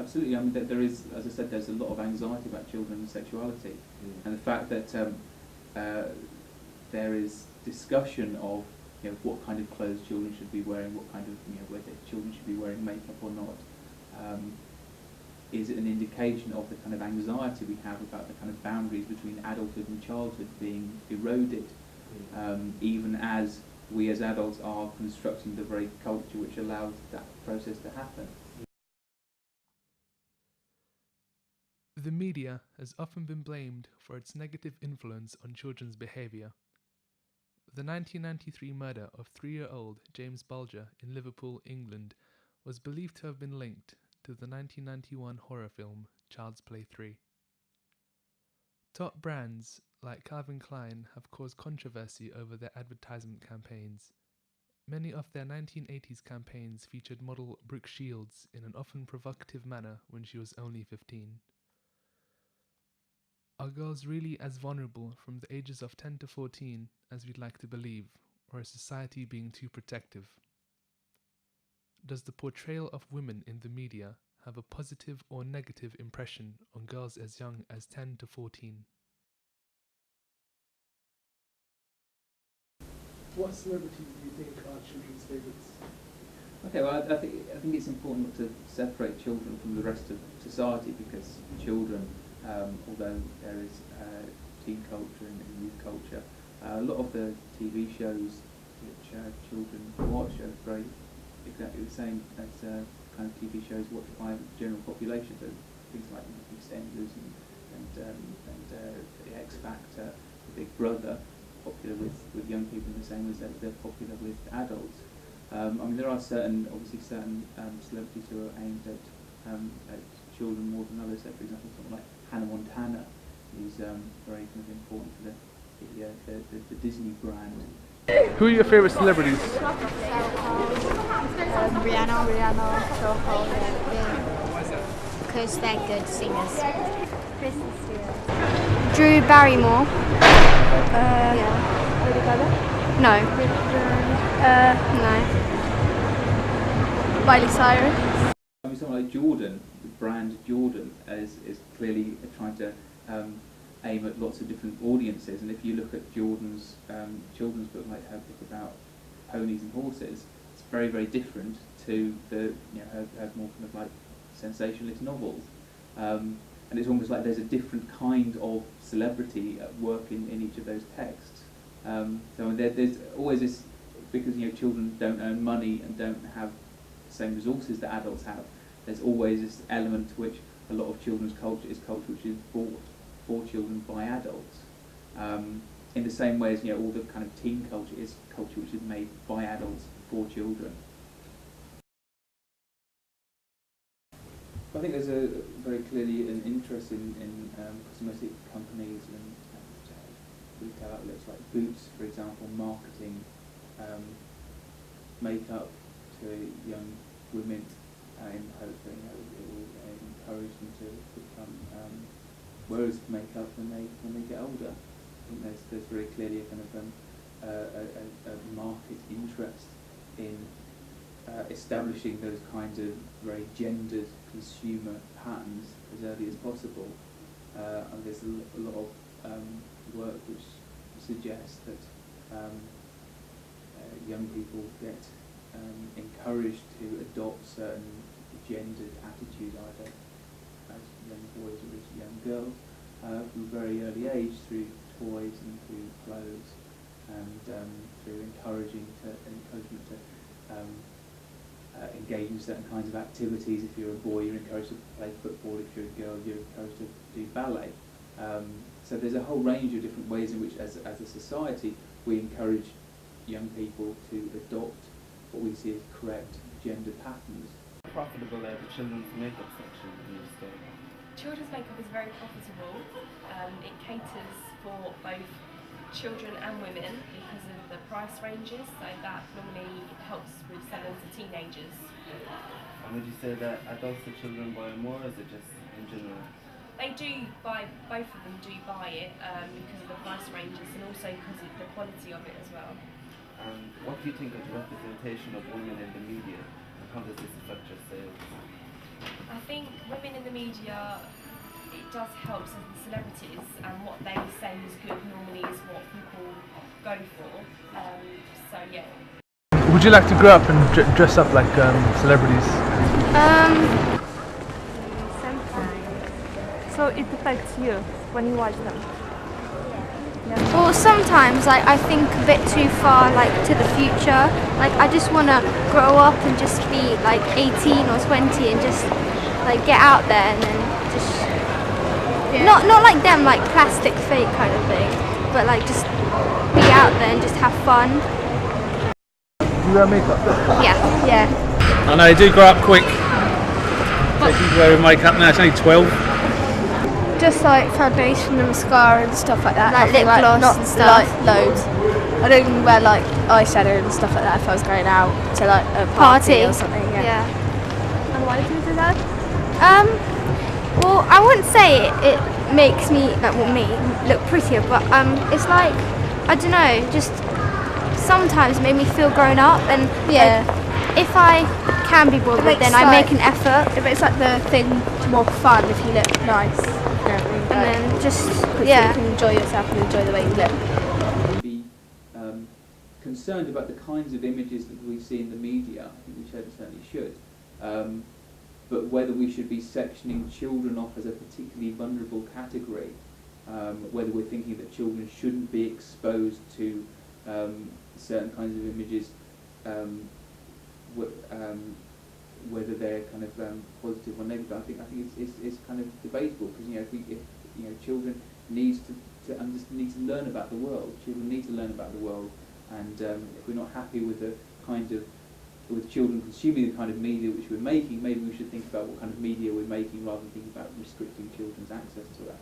absolutely. I mean, there is, as I said, there's a lot of anxiety about children and sexuality, and the fact that there is discussion of what kind of clothes children should be wearing, what kind of whether children should be wearing makeup or not, is an indication of the kind of anxiety we have about the kind of boundaries between adulthood and childhood being eroded, even as we as adults are constructing the very culture which allows that process to happen. The media has often been blamed for its negative influence on children's behaviour. The 1993 murder of 3-year-old James Bulger in Liverpool, England, was believed to have been linked to the 1991 horror film Child's Play 3. Top brands like Calvin Klein have caused controversy over their advertisement campaigns. Many of their 1980s campaigns featured model Brooke Shields in an often provocative manner when she was only 15. Are girls really as vulnerable from the ages of 10 to 14 as we'd like to believe, or is society being too protective? Does the portrayal of women in the media have a positive or negative impression on girls as young as 10 to 14? What celebrities do you think are children's favourites? Okay, well, I think it's important to separate children from the rest of society, because children, although there is teen culture and youth culture, a lot of the TV shows which children watch are very exactly the same as kind of TV shows watched by the general population. So things like EastEnders and the X Factor, the Big Brother, popular with young people in the same way as they're popular with adults. I mean, there are obviously certain celebrities who are aimed at children more than others. So, for example, someone like Hannah Montana, who's very kind of important for the Disney brand. Who are your favourite celebrities? Rihanna, Choco, because they're good singers. Kristen Stewart. Drew Barrymore. Lady Gaga? No. No. Miley Cyrus. I mean, someone like Jordan, the brand Jordan, is clearly trying to aim at lots of different audiences. And if you look at Jordan's children's book, like her book about ponies and horses, it's very, very different to her more kind of like sensationalist novels. And it's almost like there's a different kind of celebrity at work in each of those texts. So there's always this, because children don't earn money and don't have the same resources that adults have, there's always this element to which a lot of children's culture is culture which is bought for children by adults. In the same way as all the kind of teen culture is culture which is made by adults for children. I think there's very clearly an interest in cosmetic companies and retail outlets like Boots, for example, marketing makeup to young women in the hope that it will encourage them to become wearers of makeup when they get older. I think there's very clearly a kind of a market interest in establishing those kinds of very gendered consumer patterns as early as possible. And there's a lot of work which suggests that young people get encouraged to adopt certain gendered attitudes, either as young boys or as young girls, from a very early age, through toys and through clothes, and through encouragement to engage in certain kinds of activities. If you're a boy, you're encouraged to play football. If you're a girl, you're encouraged to do ballet. So there's a whole range of different ways in which, as a society, we encourage young people to adopt what we see as correct gender patterns. Profitable at the children's makeup section in your store? Children's makeup is very profitable. It caters for both children and women because of the price ranges, so that normally helps with selling to teenagers. And would you say that adults and children buy more, or is it just in general? They do buy, both of them do buy it because of the price ranges and also because of the quality of it as well. And what do you think of the representation of women in the media, and how does this affect your sales? I think women in the media, it does help the celebrities, and what they say is good normally is what people go for. So yeah. Would you like to grow up and dress up like celebrities? Sometimes. So it affects you when you watch them? Well, sometimes like I think a bit too far like to the future. Like I just want to grow up and just be like 18 or 20 and just like get out there and then just not like them, like plastic fake kind of thing, but like just be out there and just have fun. Do you wear makeup? Yeah. I know, they do grow up quick. They keep wearing makeup now, it's only 12. Just like foundation and mascara and stuff like that. Like lip gloss not and stuff. Like loads. I don't even wear like eyeshadow and stuff like that if I was going out to like a party or something. Yeah. And why do you do that? Well, I wouldn't say it makes me look prettier, but it's like I don't know, just sometimes made me feel grown up, and like, if I can be bothered, then I make an effort. It makes like the thing more fun if you look nice. And then just you can enjoy yourself and enjoy the way you look. Be concerned about the kinds of images that we see in the media. I think we certainly should. But whether we should be sectioning children off as a particularly vulnerable category, whether we're thinking that children shouldn't be exposed to certain kinds of images, whether they're kind of positive or negative, I think it's kind of debatable, because if children need to learn about the world. Children need to learn about the world, and if we're not happy with children consuming the kind of media which we're making, maybe we should think about what kind of media we're making rather than thinking about restricting children's access to that.